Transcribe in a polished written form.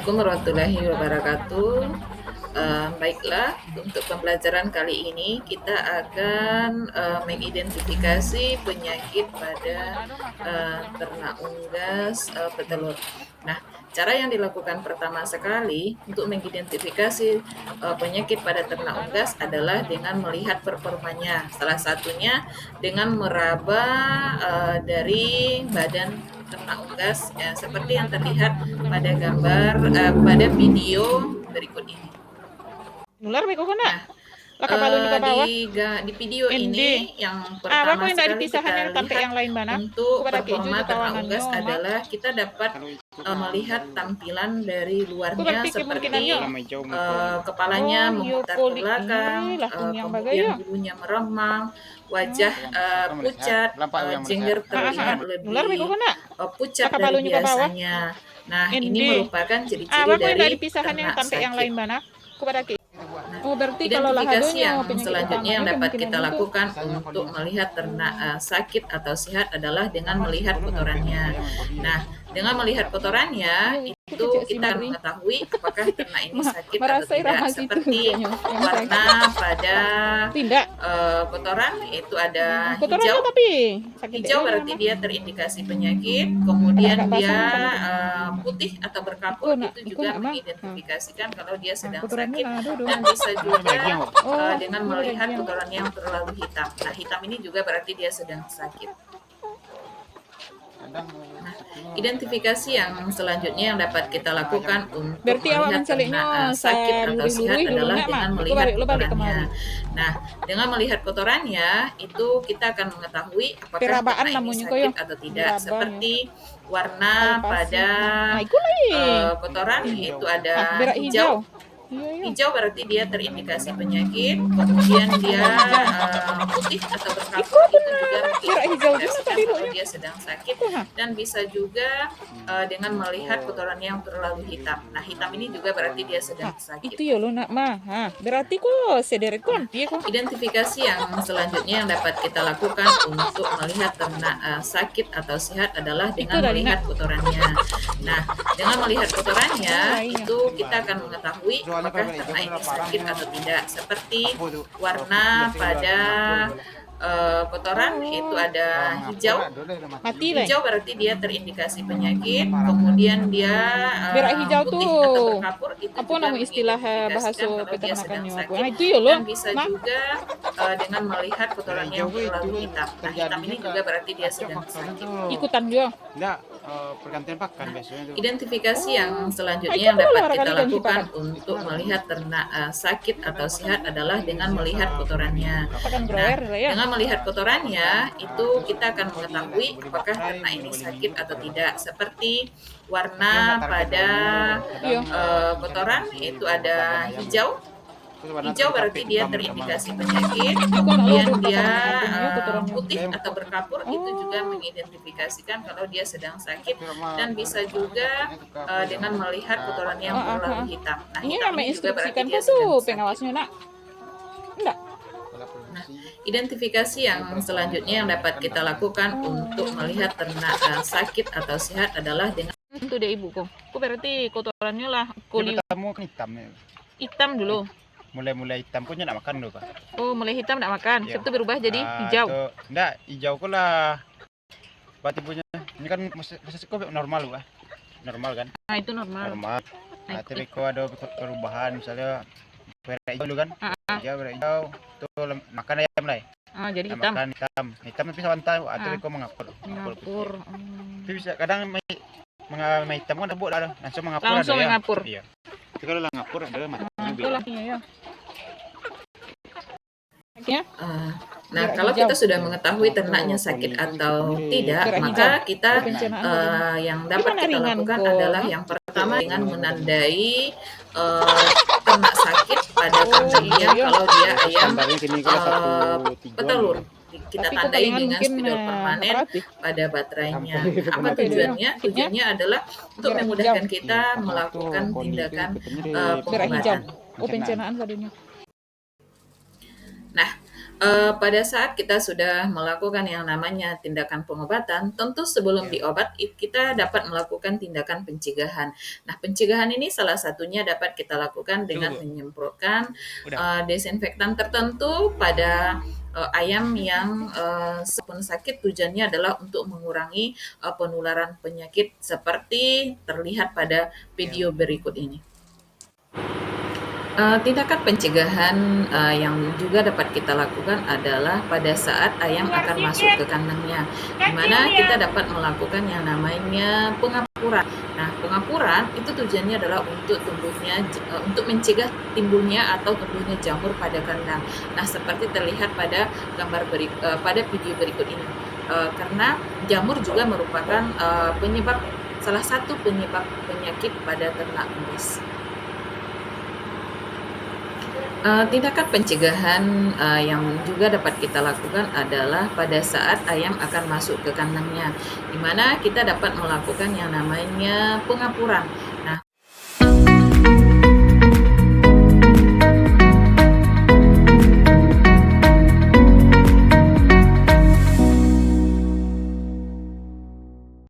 Assalamualaikum warahmatullahi wabarakatuh. Baiklah, untuk pembelajaran kali ini kita akan mengidentifikasi penyakit pada ternak unggas petelur. Nah, cara yang dilakukan pertama sekali untuk mengidentifikasi penyakit pada ternak unggas adalah dengan melihat performanya. Salah satunya dengan meraba dari badan ternak unggas seperti yang terlihat pada gambar pada video berikut ini. Nular beko kena. Nah, di video ini yang pertama sekali kita lihat yang lain mana? untuk performa ternak unggas adalah kita dapat melihat tampilan dari luarnya seperti kepalanya memutar ke belakang, kemudian bulunya meremang, wajah pucat, jengger terlihat lebih pucat dari biasanya. Nah, ini merupakan ciri-ciri dari ternak sakit. Identifikasi yang selanjutnya yang dapat kita lakukan untuk melihat ternak sakit atau sehat adalah dengan melihat kotorannya. Nah, dengan melihat kotorannya itu kita akan mengetahui apakah ternak ini sakit atau tidak. Seperti warna pada kotoran itu ada hijau. Hijau berarti dia terindikasi penyakit. Kemudian dia putih atau berkapur itu juga mengidentifikasikan kalau dia sedang sakit. Dan bisa juga dengan melihat kotoran yang terlalu hitam. Nah, hitam ini juga berarti dia sedang sakit. Nah, identifikasi yang selanjutnya yang dapat kita lakukan untuk melihat ternak sakit atau sehat adalah dengan melihat kotorannya. Nah, dengan melihat kotorannya itu kita akan mengetahui apakah ternak ini sakit atau tidak. Seperti warna pada kotoran itu ada hijau. Hijau berarti dia terindikasi penyakit, kemudian dia putih atau berkapur itu juga mengindikasikan kalau dia sedang sakit, dan bisa juga dengan melihat kotoran yang terlalu hitam. Nah, hitam ini juga berarti dia sedang sakit. Itu ya lo nak mah, berarti kok sederek kon. Identifikasi yang selanjutnya yang dapat kita lakukan untuk melihat ternak sakit atau sehat adalah dengan melihat kotorannya. Nah, dengan melihat kotorannya itu kita akan mengetahui apakah ternak ini sakit atau tidak. Seperti warna pada kotoran itu ada hijau. Hijau berarti dia terindikasi penyakit, kemudian dia putih atau berkapur itu juga mengindikasikan kalau dia sedang sakit. Dan bisa juga dengan melihat kotoran yang terlalu hitam. Nah, hitam ini juga berarti dia sedang sakit. Ikutan juga. Pergantian pakan biasanya. Identifikasi yang selanjutnya yang dapat kita lakukan untuk melihat ternak sakit atau sehat adalah dengan melihat kotorannya. Nah, dengan melihat kotorannya itu kita akan mengetahui apakah ternak ini sakit atau tidak. Seperti warna pada kotoran itu ada hijau. Hijau berarti dia terindikasi penyakit, kemudian dia putih atau berkapur itu juga mengidentifikasikan kalau dia sedang sakit, dan bisa juga dengan melihat kotoran yang terlalu hitam. Nah, hitam ini juga berarti dia sedang sakit. Nah, identifikasi yang selanjutnya yang dapat kita lakukan untuk melihat ternak sakit atau sehat adalah dengan itu deh ibu kok berarti kotorannya lah hitam dulu. Mulai hitam punya nak makan dulu, Pak. Oh, mulai hitam nak makan. Ya. Itu berubah jadi hijau. Enggak, hijau kok lah. Berarti punya ini kan masih kok normal, Pak. Normal kan? Nah, itu normal. Nah, tapi kok ada perubahan misalnya merah hijau dulu kan? Hijau tuh makan ayam lah. Jadi hitam. Makan hitam tapi sawantai, atau kok mengapur. Tapi bisa kadang hitam kan rebut lah, langsung mengapur. Iya. Itu kalau lah ngapur adalah mati. Nah, kalau kita sudah mengetahui ternaknya sakit atau tidak, maka kita yang dapat kita lakukan adalah yang pertama dengan menandai ternak sakit pada kandangnya kalau dia ayam petelur. Kita tandai dengan spidol permanen pada baterainya. Apa tujuannya? Tujuannya adalah untuk memudahkan kita melakukan tindakan pengobatan. pencenaan tadinya. Nah, Pada saat kita sudah melakukan yang namanya tindakan pengobatan, tentu sebelum diobat kita dapat melakukan tindakan pencegahan. Nah, pencegahan ini salah satunya dapat kita lakukan dengan menyemprotkan desinfektan tertentu pada ayam yang sepun sakit. Tujuannya adalah untuk mengurangi penularan penyakit seperti terlihat pada video berikut ini. Tindakan pencegahan yang juga dapat kita lakukan adalah pada saat ayam akan masuk ke kandangnya, di mana kita dapat melakukan yang namanya pengapuran. Nah, pengapuran itu tujuannya adalah untuk mencegah timbulnya atau tumbuhnya jamur pada kandang. Nah, seperti terlihat pada pada video berikut ini. Karena jamur juga merupakan salah satu penyebab penyakit pada ternak unggas. Tindakan pencegahan yang juga dapat kita lakukan adalah pada saat ayam akan masuk ke kandangnya, di mana kita dapat melakukan yang namanya pengapuran.